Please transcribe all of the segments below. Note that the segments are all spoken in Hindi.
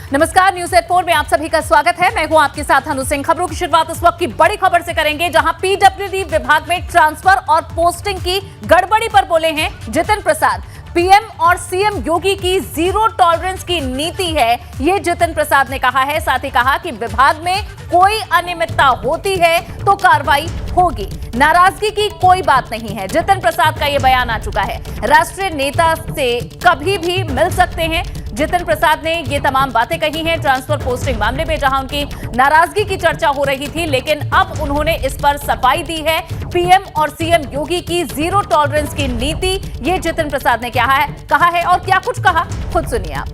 नमस्कार, न्यूज़ एट 4 में आप सभी का स्वागत है। मैं हूं आपके साथ अनु सिंह। खबरों की शुरुआत इस वक्त की बड़ी खबर से करेंगे, जहां पीडब्ल्यूडी विभाग में ट्रांसफर और पोस्टिंग की गड़बड़ी पर बोले हैं जितिन प्रसाद। पीएम और सीएम योगी की जीरो टॉलरेंस की नीति है, ये जितिन प्रसाद ने कहा है। साथ ही कहा कि विभाग में कोई अनियमितता होती है तो कार्रवाई होगी, नाराजगी की कोई बात नहीं है। जितिन प्रसाद का ये बयान आ चुका है। राष्ट्रीय नेता से कभी भी मिल सकते हैं। जितिन प्रसाद ने ये तमाम बातें कही हैं ट्रांसफर पोस्टिंग मामले में, जहां उनकी नाराजगी की चर्चा हो रही थी, लेकिन अब उन्होंने इस पर सफाई दी है। पीएम और सीएम योगी की जीरो टॉलरेंस की नीति, ये जितिन प्रसाद ने कहा है और क्या कुछ कहा, खुद सुनिए आप।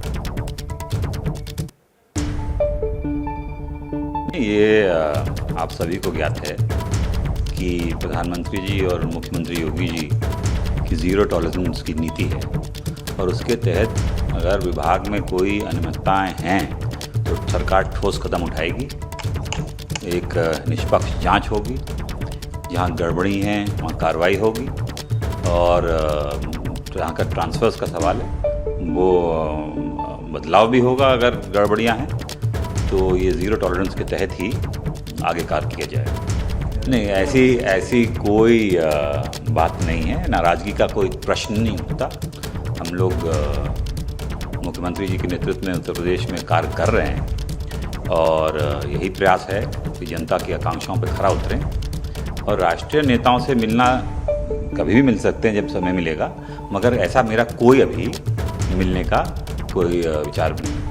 ये आप सभी को ज्ञात है कि प्रधानमंत्री जी और मुख्यमंत्री योगी जी की जीरो टॉलरेंस की नीति है, और उसके तहत अगर विभाग में कोई अनियमितताएं हैं तो सरकार ठोस कदम उठाएगी। एक निष्पक्ष जांच होगी, जहां गड़बड़ी है वहां कार्रवाई होगी, और जहाँ का ट्रांसफर्स का सवाल है वो बदलाव भी होगा। अगर गड़बड़ियां हैं तो ये ज़ीरो टॉलरेंस के तहत ही आगे कार्य किया जाएगा। नहीं, ऐसी कोई बात नहीं है, नाराज़गी का कोई प्रश्न नहीं होता। हम लोग मुख्यमंत्री जी के नेतृत्व में उत्तर प्रदेश में कार्य कर रहे हैं, और यही प्रयास है कि जनता की आकांक्षाओं पर खरा उतरें। और राष्ट्रीय नेताओं से मिलना कभी भी मिल सकते हैं जब समय मिलेगा, मगर ऐसा मेरा कोई अभी मिलने का कोई विचार नहीं।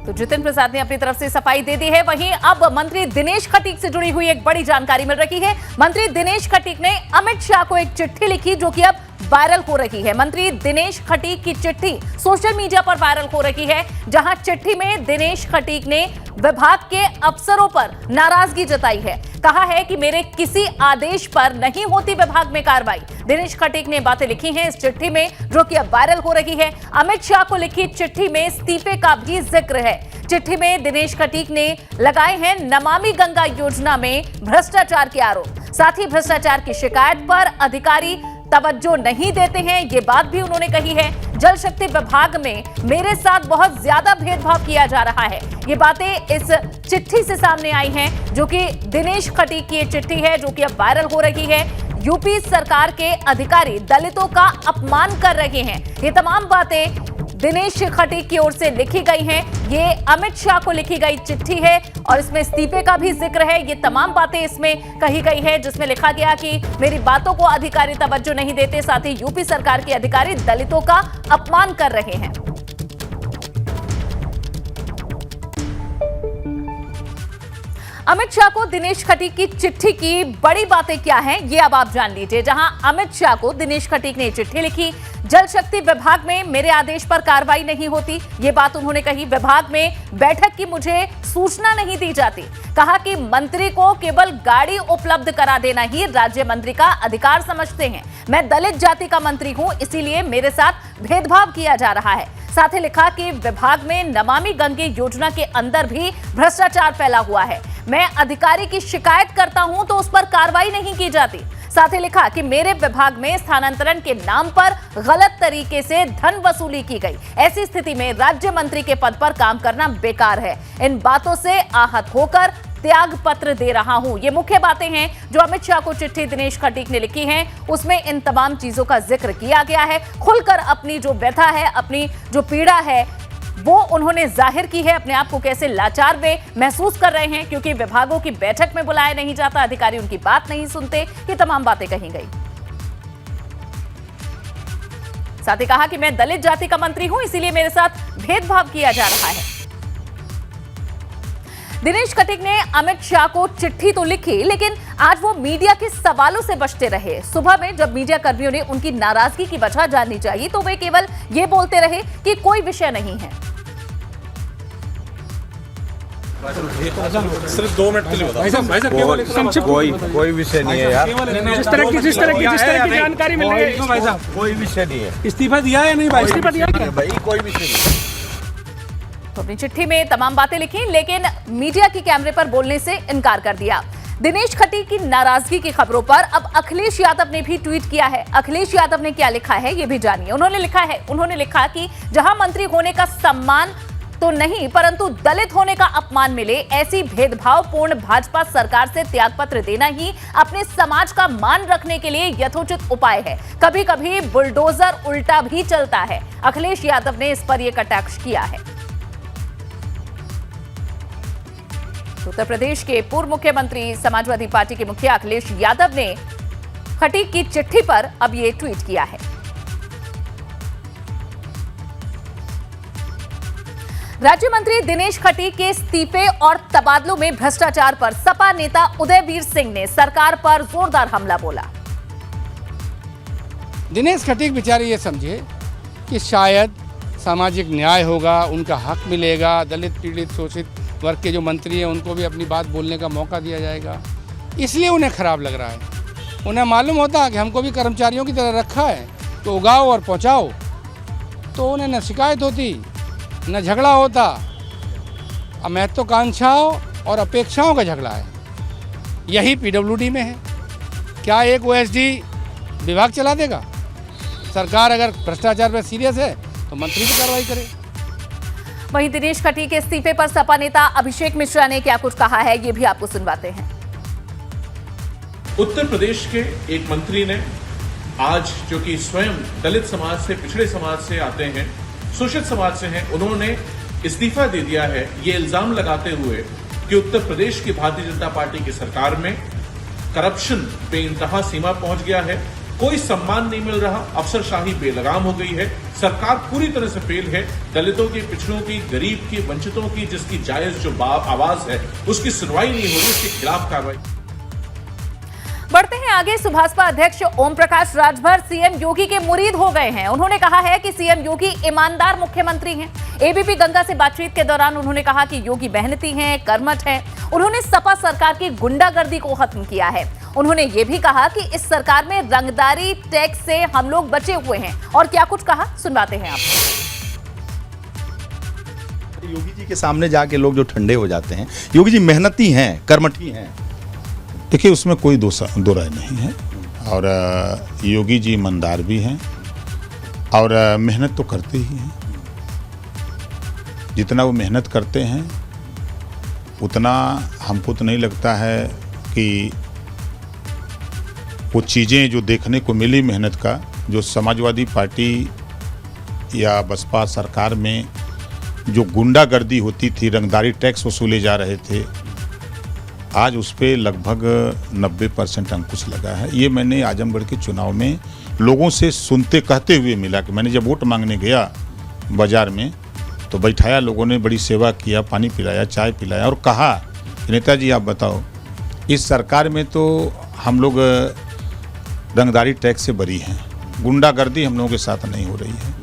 तो जितिन प्रसाद ने अपनी तरफ से सफाई दे दी है। वहीं अब मंत्री दिनेश खटीक से जुड़ी हुई एक बड़ी जानकारी मिल रही है। मंत्री दिनेश खटीक ने अमित शाह को एक चिट्ठी लिखी, जो कि अब वायरल हो रही है। मंत्री दिनेश खटीक की चिट्ठी सोशल मीडिया पर वायरल हो रही है, जहां चिट्ठी में दिनेश खटीक ने विभाग के अफसरों पर नाराजगी जताई है। कहा है कि मेरे किसी आदेश पर नहीं होती विभाग में कार्रवाई। दिनेश खटीक ने बातें लिखी हैं इस चिट्ठी में, जो कि अब वायरल हो रही है। अमित शाह को लिखी चिट्ठी में इस्तीफे का भी जिक्र है। चिट्ठी में दिनेश खटीक ने लगाए हैं नमामि गंगा योजना में भ्रष्टाचार के आरोप। साथ ही भ्रष्टाचार की शिकायत पर अधिकारी तवज्जो नहीं देते हैं, ये बात भी उन्होंने कही है। जल शक्ति विभाग में मेरे साथ बहुत ज्यादा भेदभाव किया जा रहा है। ये बातें इस चिट्ठी से सामने आई हैं, जो कि दिनेश खटीक की चिट्ठी है, जो कि अब वायरल हो रही है। यूपी सरकार के अधिकारी दलितों का अपमान कर रहे हैं। ये तमाम बातें दिनेश खटीक की ओर से लिखी गई हैं। ये अमित शाह को लिखी गई चिट्ठी है, और इसमें इस्तीफे का भी जिक्र है। ये तमाम बातें इसमें कही गई है, जिसमें लिखा गया कि मेरी बातों को अधिकारी तवज्जो नहीं देते, साथ ही यूपी सरकार के अधिकारी दलितों का अपमान कर रहे हैं। अमित शाह को दिनेश खटीक की चिट्ठी की बड़ी बातें क्या हैं, ये अब आप जान लीजिए। जहां अमित शाह को दिनेश खटीक ने चिट्ठी लिखी, जल शक्ति विभाग में मेरे आदेश पर कार्रवाई नहीं होती, ये बात उन्होंने कही। विभाग में बैठक की मुझे सूचना नहीं दी जाती। कहा कि मंत्री को केवल गाड़ी उपलब्ध करा देना ही राज्य मंत्री का अधिकार समझते हैं। मैं दलित जाति का मंत्री हूं, इसीलिए मेरे साथ भेदभाव किया जा रहा है। साथ ही लिखा कि विभाग में नमामि गंगे योजना के अंदर भी भ्रष्टाचार फैला हुआ है। मैं अधिकारी की शिकायत करता हूं तो उस पर कार्रवाई नहीं की जाती। साथ ही लिखा कि मेरे विभाग में स्थानांतरण के नाम पर गलत तरीके से धन वसूली की गई। ऐसी स्थिति में राज्य मंत्री के पद पर काम करना बेकार है। इन बातों से आहत होकर त्याग पत्र दे रहा हूं। ये मुख्य बातें हैं जो अमित शाह को चिट्ठी दिनेश खटीक ने लिखी हैं। उसमें इन तमाम चीजों का जिक्र किया गया है। खुलकर अपनी जो व्यथा है, अपनी जो पीड़ा है, वो उन्होंने जाहिर की है। अपने आप को कैसे लाचार वे महसूस कर रहे हैं, क्योंकि विभागों की बैठक में बुलाया नहीं जाता, अधिकारी उनकी बात नहीं सुनते। ये तमाम बातें कही गई। साथ ही कहा कि मैं दलित जाति का मंत्री हूं, इसीलिए मेरे साथ भेदभाव किया जा रहा है। दिनेश खटीक ने अमित शाह को चिट्ठी तो लिखी, लेकिन आज वो मीडिया के सवालों से बचते रहे। सुबह में जब मीडिया कर्मियों ने उनकी नाराजगी की वजह जाननी चाहिए, तो वे केवल ये बोलते रहे कि कोई विषय नहीं है। सिर्फ 2 मिनट के लिए बताओ। कोई विषय नहीं है यार। जिस तरह की जानकारी मिल रही है भाई साहब, कोई विषय नहीं है। इस्तीफा दिया है नहीं भाई? इस्तीफा दिया है भाई, कोई विषय नहीं। तो अपनी चिट्ठी में तमाम बातें लिखी, लेकिन मीडिया के कैमरे पर बोलने से इनकार कर दिया। दिनेश खटीक की नाराजगी की खबरों पर अब अखिलेश यादव ने भी ट्वीट किया है। अखिलेश यादव ने क्या लिखा है, ये भी जानिए। उन्होंने लिखा कि जहां मंत्री होने का सम्मान तो नहीं परंतु दलित होने का अपमान मिले, ऐसी भेदभावपूर्ण भाजपा सरकार से त्यागपत्र देना ही अपने समाज का मान रखने के लिए यथोचित उपाय है। कभी कभी बुलडोजर उल्टा भी चलता है। अखिलेश यादव ने इस पर यह कटाक्ष किया है। उत्तर प्रदेश के पूर्व मुख्यमंत्री समाजवादी पार्टी के मुखिया अखिलेश यादव ने खटीक की चिट्ठी पर अब ये ट्वीट किया है। राज्य मंत्री दिनेश खटीक के इस्तीफे और तबादलों में भ्रष्टाचार पर सपा नेता उदयवीर सिंह ने सरकार पर जोरदार हमला बोला। दिनेश खटीक बेचारे ये समझे कि शायद सामाजिक न्याय होगा, उनका हक मिलेगा, दलित पीड़ित शोषित वर्ग के जो मंत्री हैं उनको भी अपनी बात बोलने का मौका दिया जाएगा, इसलिए उन्हें खराब लग रहा है। उन्हें मालूम होता कि हमको भी कर्मचारियों की तरह रखा है तो उगाओ और पहुंचाओ, तो उन्हें न शिकायत होती न झगड़ा होता। अब महत्वाकांक्षाओं और अपेक्षाओं का झगड़ा है। यही पीडब्ल्यूडी में है। क्या एक ओएसडी विभाग चला देगा? सरकार अगर भ्रष्टाचार पर सीरियस है तो मंत्री की कार्रवाई करे। वहीं दिनेश खटीक के इस्तीफे पर सपा नेता अभिषेक मिश्रा ने क्या कुछ कहा है, ये भी आपको सुनवाते हैं। उत्तर प्रदेश के एक मंत्री ने आज, जो कि स्वयं दलित समाज से, पिछड़े समाज से आते हैं, शोषित समाज से हैं, उन्होंने इस्तीफा दे दिया है, ये इल्जाम लगाते हुए कि उत्तर प्रदेश की भारतीय जनता पार्टी की सरकार में करप्शन बेइंतहा सीमा पहुंच गया है, कोई सम्मान नहीं मिल रहा, अफसरशाही बेलगाम हो गई है, सरकार पूरी तरह से फेल है। दलितों की, पिछड़ों की, गरीब की, वंचितों की जिसकी जायज जो आवाज है उसकी सुनवाई नहीं हो रही, उसके खिलाफ कार्रवाई। बढ़ते हैं आगे। सुभाषपा अध्यक्ष ओम प्रकाश राजभर सीएम योगी के मुरीद हो गए हैं। उन्होंने कहा है कि सीएम योगी ईमानदार मुख्यमंत्री हैं। एबीपी गंगा से बातचीत के दौरान उन्होंने कहा कि योगी मेहनती हैं, कर्मठ हैं। उन्होंने सपा सरकार की गुंडागर्दी को खत्म किया है। उन्होंने ये भी कहा कि इस सरकार में रंगदारी टैक्स से हम लोग बचे हुए हैं। और क्या कुछ कहा, सुनवाते हैं आपको। योगी जी के सामने जाके लोग जो ठंडे हो जाते हैं, योगी जी मेहनती हैं, कर्मठी हैं। देखिए, उसमें कोई दो राय नहीं है। और योगी जी ईमानदार भी हैं और मेहनत तो करते ही हैं। जितना वो मेहनत करते हैं उतना हमको तो नहीं लगता है कि वो चीज़ें जो देखने को मिली मेहनत का, जो समाजवादी पार्टी या बसपा सरकार में जो गुंडागर्दी होती थी, रंगदारी टैक्स वसूले जा रहे थे, आज उस पर लगभग 90% अंकुश लगा है। ये मैंने आजमगढ़ के चुनाव में लोगों से सुनते कहते हुए मिला कि मैंने जब वोट मांगने गया बाजार में तो बैठाया, लोगों ने बड़ी सेवा किया, पानी पिलाया, चाय पिलाया और कहा कि नेताजी आप बताओ, इस सरकार में तो हम लोग रंगदारी टैक्स से बरी हैं, गुंडागर्दी हम लोगों के साथ नहीं हो रही है।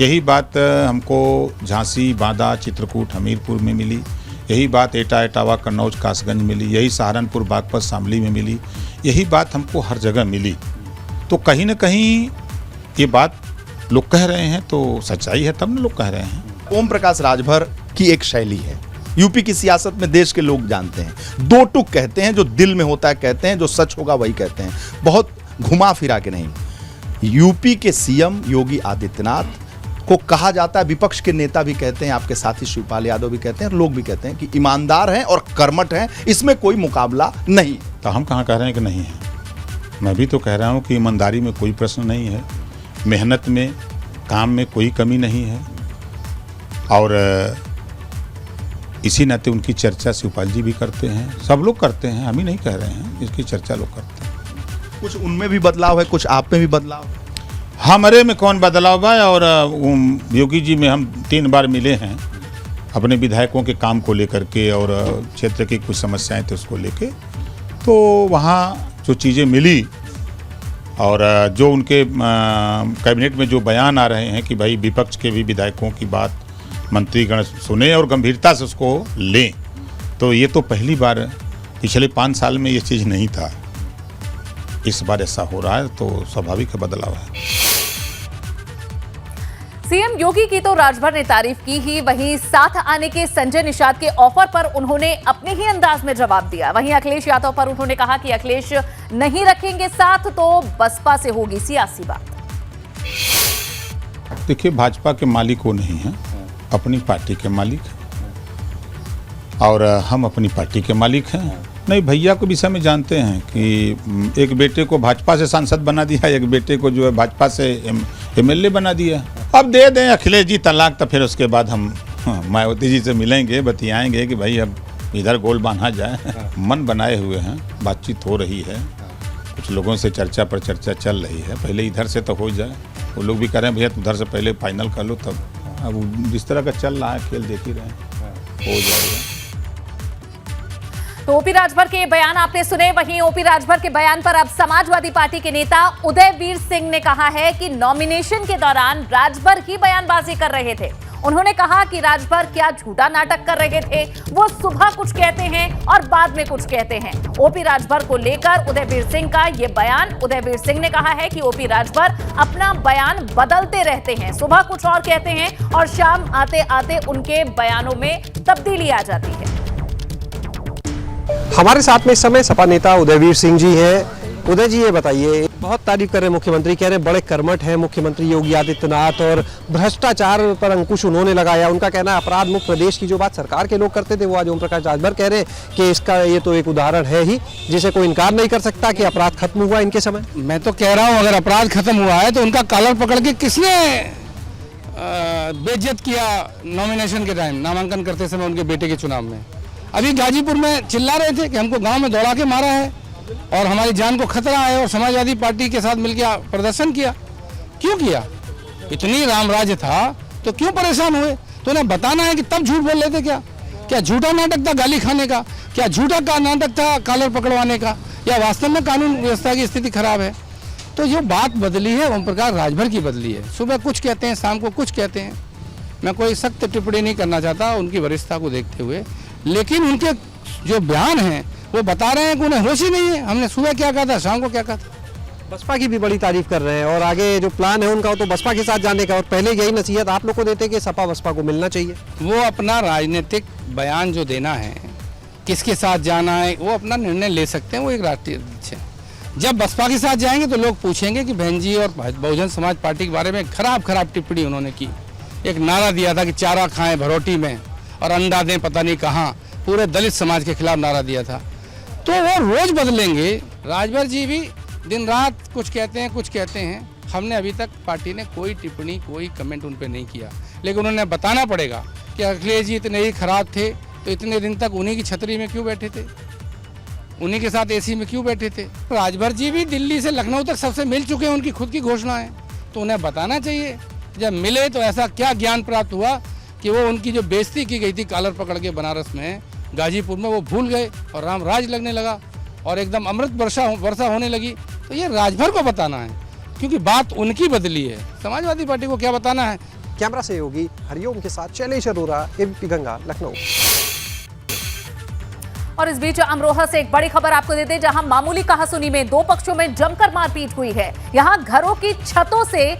यही बात हमको झांसी, बांदा, चित्रकूट, हमीरपुर में मिली। यही बात एटा, इटावा, कन्नौज, कासगंज मिली। यही सहारनपुर, बागपत, शामली में मिली। यही बात हमको हर जगह मिली। तो कहीं ना कहीं ये बात लोग कह रहे हैं तो सच्चाई है, तब ना लोग कह रहे हैं। ओम प्रकाश राजभर की एक शैली है, यूपी की सियासत में देश के लोग जानते हैं। दो टुक कहते हैं, जो दिल में होता है कहते हैं, जो सच होगा वही कहते हैं, बहुत घुमा फिरा के नहीं। यूपी के सीएम योगी आदित्यनाथ को कहा जाता है, विपक्ष के नेता भी कहते हैं, आपके साथी शिवपाल यादव भी कहते हैं, लोग भी कहते हैं कि ईमानदार हैं और कर्मठ हैं, इसमें कोई मुकाबला नहीं। तो हम कहाँ कह रहे हैं कि नहीं है? मैं भी तो कह रहा हूँ कि ईमानदारी में कोई प्रश्न नहीं है, मेहनत में, काम में कोई कमी नहीं है। और इसी नाते उनकी चर्चा शिवपाल जी भी करते हैं, सब लोग करते हैं, हम ही नहीं कह रहे हैं, इसकी चर्चा लोग करते हैं। कुछ उनमें भी बदलाव है, कुछ आप में भी बदलाव है। हमारे में कौन बदलाव है? और योगी जी में हम 3 बार मिले हैं अपने विधायकों के काम को लेकर के और क्षेत्र की कुछ समस्याएं थे उसको लेके, तो वहाँ जो चीज़ें मिली और जो उनके कैबिनेट में जो बयान आ रहे हैं कि भाई विपक्ष के भी विधायकों की बात मंत्रीगण सुने और गंभीरता से उसको लें, तो ये तो पहली बार, पिछले 5 साल में ये चीज़ नहीं था। इस बार ऐसा हो रहा है तो स्वाभाविक बदलाव है। सीएम योगी की तो राजभर ने तारीफ की ही, वहीं साथ आने के संजय निषाद के ऑफर पर उन्होंने अपने ही अंदाज में जवाब दिया। वहीं अखिलेश यादव पर उन्होंने कहा कि अखिलेश नहीं रखेंगे साथ तो बसपा से होगी सियासी बात। देखिए, भाजपा के मालिक वो नहीं है अपनी पार्टी के मालिक हैं और हम अपनी पार्टी के मालिक हैं। नहीं, भैया को विषय में जानते हैं कि एक बेटे को भाजपा से सांसद बना दिया, एक बेटे को जो है भाजपा से एमएलए बना दिया। अब दे दें अखिलेश जी तलाक तो फिर उसके बाद हम मायावती जी से मिलेंगे, बतियाएंगे कि भाई अब इधर गोल बांधा जाए। मन बनाए हुए हैं, बातचीत हो रही है, कुछ लोगों से चर्चा पर चर्चा चल रही है। पहले इधर से तो हो जाए, वो लोग भी कह रहे हैं भैया उधर से पहले फाइनल कर लो, तब अब जिस तरह का चल रहा है खेल देख ही रहे हैं, हो जाएगा। तो ओपी राजभर के बयान आपने सुने। वहीं ओपी राजभर के बयान पर अब समाजवादी पार्टी के नेता उदयवीर सिंह ने कहा है कि नॉमिनेशन के दौरान राजभर ही बयानबाजी कर रहे थे। उन्होंने कहा कि राजभर क्या झूठा नाटक कर रहे थे, वो सुबह कुछ कहते हैं और बाद में कुछ कहते हैं। ओपी राजभर को लेकर उदयवीर सिंह का ये बयान। उदयवीर सिंह ने कहा है कि ओपी राजभर अपना बयान बदलते रहते हैं, सुबह कुछ और कहते हैं और शाम आते आते उनके बयानों में तब्दीली आ जाती है। हमारे साथ में इस समय सपा नेता उदयवीर सिंह जी हैं। उदय जी, ये बताइए, बहुत तारीफ कर रहे हैं मुख्यमंत्री, कह रहे हैं बड़े कर्मठ हैं मुख्यमंत्री योगी आदित्यनाथ और भ्रष्टाचार पर अंकुश उन्होंने लगाया। उनका कहना है अपराध मुक्त प्रदेश की जो बात सरकार के लोग करते थे वो आज ओम प्रकाश राजभर कह रहे हैं कि इसका ये तो एक उदाहरण है ही जिसे कोई इनकार नहीं कर सकता कि अपराध खत्म हुआ इनके समय। मैं तो कह रहा हूँ अगर अपराध खत्म हुआ है तो उनका कॉलर पकड़ के किसने बेइज्जत किया नॉमिनेशन के टाइम, नामांकन करते समय उनके बेटे के चुनाव में। अभी गाजीपुर में चिल्ला रहे थे कि हमको गांव में दौड़ा के मारा है और हमारी जान को खतरा है, और समाजवादी पार्टी के साथ मिलकर प्रदर्शन किया। क्यों किया? इतनी राम राज्य था तो क्यों परेशान हुए? तो उन्हें बताना है कि तब झूठ बोल रहे थे। क्या झूठा नाटक था गाली खाने का? क्या झूठा का नाटक था कॉलर पकड़वाने का? या वास्तव में कानून व्यवस्था की स्थिति खराब है? तो जो बात बदली है ओम प्रकाश राजभर की बदली है। सुबह कुछ कहते हैं, शाम को कुछ कहते हैं। मैं कोई सख्त टिप्पणी नहीं करना चाहता उनकी वरिष्ठता को देखते हुए, लेकिन उनके जो बयान हैं वो बता रहे हैं कि उन्हें होश ही नहीं है। हमने सुबह क्या कहा था, शाम को क्या कहा था। बसपा की भी बड़ी तारीफ कर रहे हैं और आगे जो प्लान है उनका तो बसपा के साथ जाने का, और पहले यही नसीहत आप लोग को देते कि सपा बसपा को मिलना चाहिए। वो अपना राजनीतिक बयान जो देना है, किसके साथ जाना है, वो अपना निर्णय ले सकते हैं, वो एक राष्ट्रीय अध्यक्ष है। जब बसपा के साथ जाएंगे तो लोग पूछेंगे कि बहन जी और बहुजन समाज पार्टी के बारे में खराब टिप्पणी उन्होंने की। एक नारा दिया था कि चारा खाएं भरोटी में और अंडा दें पता नहीं कहाँ, पूरे दलित समाज के खिलाफ नारा दिया था। तो वो रोज बदलेंगे। राजभर जी भी दिन रात कुछ कहते हैं कुछ कहते हैं। हमने अभी तक पार्टी ने कोई टिप्पणी कोई कमेंट उन पर नहीं किया, लेकिन उन्होंने बताना पड़ेगा कि अखिलेश जी इतने ही खराब थे तो इतने दिन तक उन्हीं की छतरी में क्यों बैठे थे, उन्हीं के साथ एसी में क्यों बैठे थे। राजभर जी भी दिल्ली से लखनऊ तक सबसे मिल चुके हैं, उनकी खुद की घोषणा है, तो उन्हें बताना चाहिए। जब मिले तो ऐसा क्या ज्ञान प्राप्त हुआ कि वो उनकी जो बेइज्जती की गई थी कॉलर पकड़ के बनारस में, गाजीपुर में, वो भूल गए और राम राज लगने लगा और एकदम अमृत वर्षा होने लगी। तो ये राजभर को बताना है, क्योंकि बात उनकी बदली है। समाजवादी पार्टी को क्या बताना है। कैमरा सहयोगी हरिओम के साथ शैलेश अरोरा, एबीपी गंगा, लखनऊ। और इस बीच अमरोहा से एक बड़ी खबर आपको देते हैं, जहां मामूली कहासुनी में दो पक्षों में जमकर मारपीट हुई है। यहां घरों की छतों से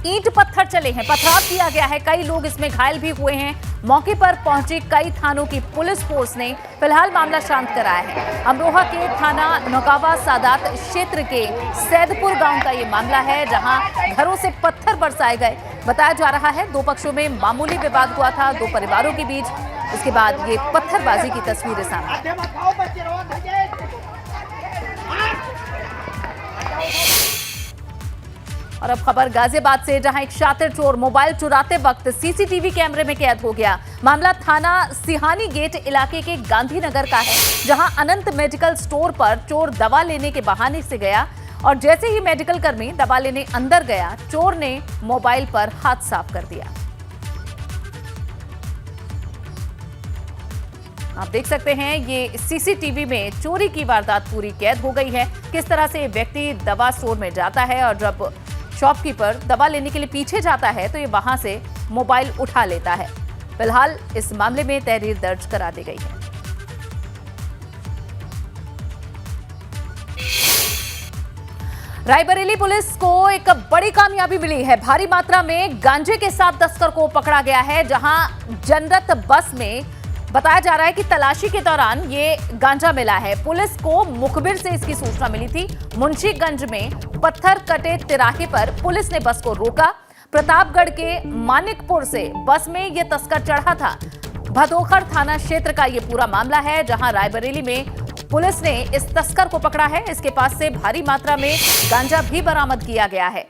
ईंट पत्थर चले हैं, पथराव किया गया है, कई लोग इसमें घायल भी हुए हैं। मौके पर पहुंची कई थानों की पुलिस फोर्स ने फिलहाल मामला शांत कराया है। अमरोहा के थाना नौगावा सादात क्षेत्र के सैदपुर गांव का ये मामला है, जहां घरों से पत्थर बरसाए गए। बताया जा रहा है दो पक्षों में मामूली विवाद हुआ था, दो परिवारों के बीच। इसके बाद ये पत्थरबाजी की तस्वीरें सामने। और अब खबर गाजियाबाद से, जहां एक शातिर चोर मोबाइल चुराते वक्त सीसीटीवी कैमरे में कैद हो गया। मामला थाना सिहानी गेट इलाके के गांधीनगर का है, जहां अनंत मेडिकल स्टोर पर चोर दवा लेने के बहाने से गया और जैसे ही मेडिकल कर्मी दवा लेने अंदर गया, चोर ने मोबाइल पर हाथ साफ कर दिया। आप देख सकते हैं ये सीसीटीवी में चोरी की वारदात पूरी कैद हो गई है। किस तरह से व्यक्ति दवा स्टोर में जाता है और जब शॉपकीपर दवा लेने के लिए पीछे जाता है तो ये वहां से मोबाइल उठा लेता है। फिलहाल इस मामले में तहरीर दर्ज करा दी गई है। रायबरेली पुलिस को एक बड़ी कामयाबी मिली है। भारी मात्रा में गांजे के साथ तस्कर को पकड़ा गया है, जहां जनरत बस में बताया जा रहा है कि तलाशी के दौरान ये गांजा मिला है। पुलिस को मुखबिर से इसकी सूचना मिली थी। मुंशीगंज में पत्थर कटे तिराहे पर पुलिस ने बस को रोका। प्रतापगढ़ के मानिकपुर से बस में ये तस्कर चढ़ा था। भदोखर थाना क्षेत्र का ये पूरा मामला है, जहां रायबरेली में पुलिस ने इस तस्कर को पकड़ा है। इसके पास से भारी मात्रा में गांजा भी बरामद किया गया है।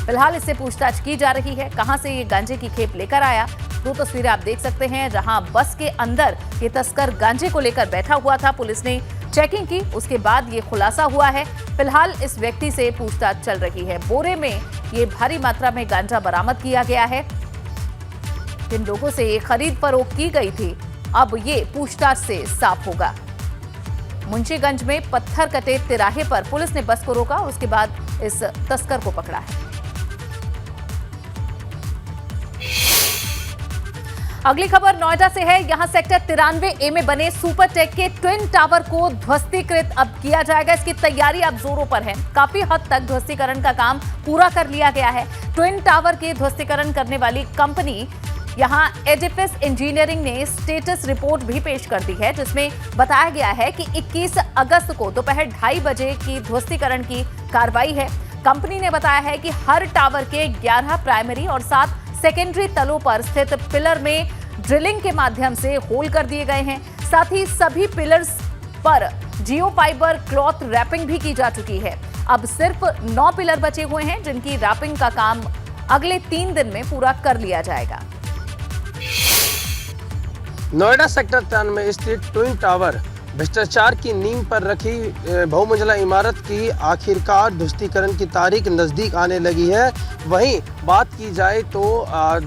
फिलहाल इससे पूछताछ की जा रही है, कहां से ये गांजे की खेप लेकर आया। दो तस्वीरें आप देख सकते हैं, जहां बस के अंदर ये तस्कर गांजे को लेकर बैठा हुआ था। पुलिस ने चेकिंग की, उसके बाद ये खुलासा हुआ है। फिलहाल इस व्यक्ति से पूछताछ चल रही है। बोरे में ये भारी मात्रा में गांजा बरामद किया गया है। जिन लोगों से ये खरीद फरोख्त की गई थी, अब ये पूछताछ से साफ होगा। मुंशीगंज में पत्थर कटे तिराहे पर पुलिस ने बस को रोका, उसके बाद इस तस्कर को पकड़ा है। अगली खबर नोएडा से है। यहां सेक्टर 93A में बने सुपरटेक के ट्विन टावर को ध्वस्तीकृत अब किया जाएगा। इसकी तैयारी अब जोरों पर है। काफी हद तक ध्वस्तीकरण का काम पूरा कर लिया गया है। ट्विन टावर के ध्वस्तीकरण करने वाली कंपनी यहां एडिफिस इंजीनियरिंग ने स्टेटस रिपोर्ट भी पेश कर दी है, जिसमें बताया गया है कि 21 अगस्त को दोपहर 2:30 बजे की ध्वस्तीकरण की कार्रवाई है। कंपनी ने बताया है कि हर टावर के 11 प्राइमरी और 7 सेकेंडरी तलों पर स्थित पिलर में ड्रिलिंग के माध्यम से होल कर दिए गए हैं। साथ ही सभी पिलर्स पर जियो फाइबर क्लॉथ रैपिंग भी की जा चुकी है। अब सिर्फ 9 पिलर बचे हुए हैं, जिनकी रैपिंग का काम अगले 3 दिन में पूरा कर लिया जाएगा। नोएडा सेक्टर 93 में स्थित ट्विन टावर भ्रष्टाचार की नींव पर रखी बहुमंजिला इमारत की आखिरकार ध्वस्तीकरण की तारीख नज़दीक आने लगी है। वहीं बात की जाए तो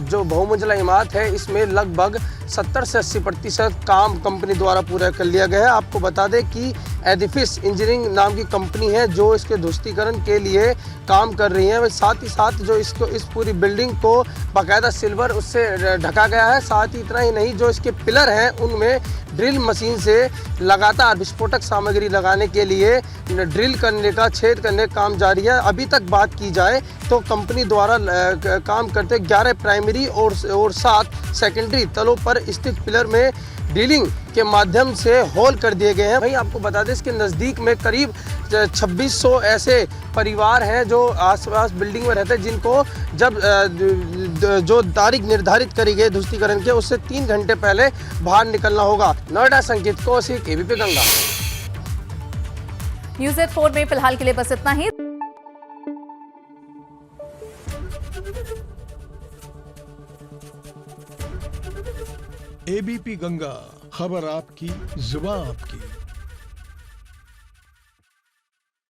जो बहुमंजिला इमारत है, इसमें लगभग 70 से 80% काम कंपनी द्वारा पूरा कर लिया गया है। आपको बता दें कि एडिफिस इंजीनियरिंग नाम की कंपनी है जो इसके ध्वस्तीकरण के लिए काम कर रही है। साथ ही साथ जो इस पूरी बिल्डिंग को बाकायदा सिल्वर उससे ढका गया है। साथ ही इतना ही नहीं, जो इसके पिलर हैं उनमें ड्रिल मशीन से लगातार विस्फोटक सामग्री लगाने के लिए ड्रिल करने का, छेद करने का काम जारी है। अभी तक बात की जाए तो कंपनी द्वारा काम करते 11 प्राइमरी और 7 सेकेंडरी तलों पर स्थित पिलर में ड्रिलिंग के माध्यम से होल कर दिए गए हैं। वहीं आपको बता दें, इसके नज़दीक में करीब 2600 ऐसे परिवार हैं जो आसपास बिल्डिंग में रहते हैं, जिनको जब जो तारीख निर्धारित करी गई ध्वस्तीकरण के, उससे 3 घंटे पहले बाहर निकलना होगा। नोएडा संकेत कौशिक, एबीपी गंगा। न्यूज़ 4 में फिलहाल के लिए बस इतना ही। एबीपी गंगा, खबर आपकी, जुबान आपकी।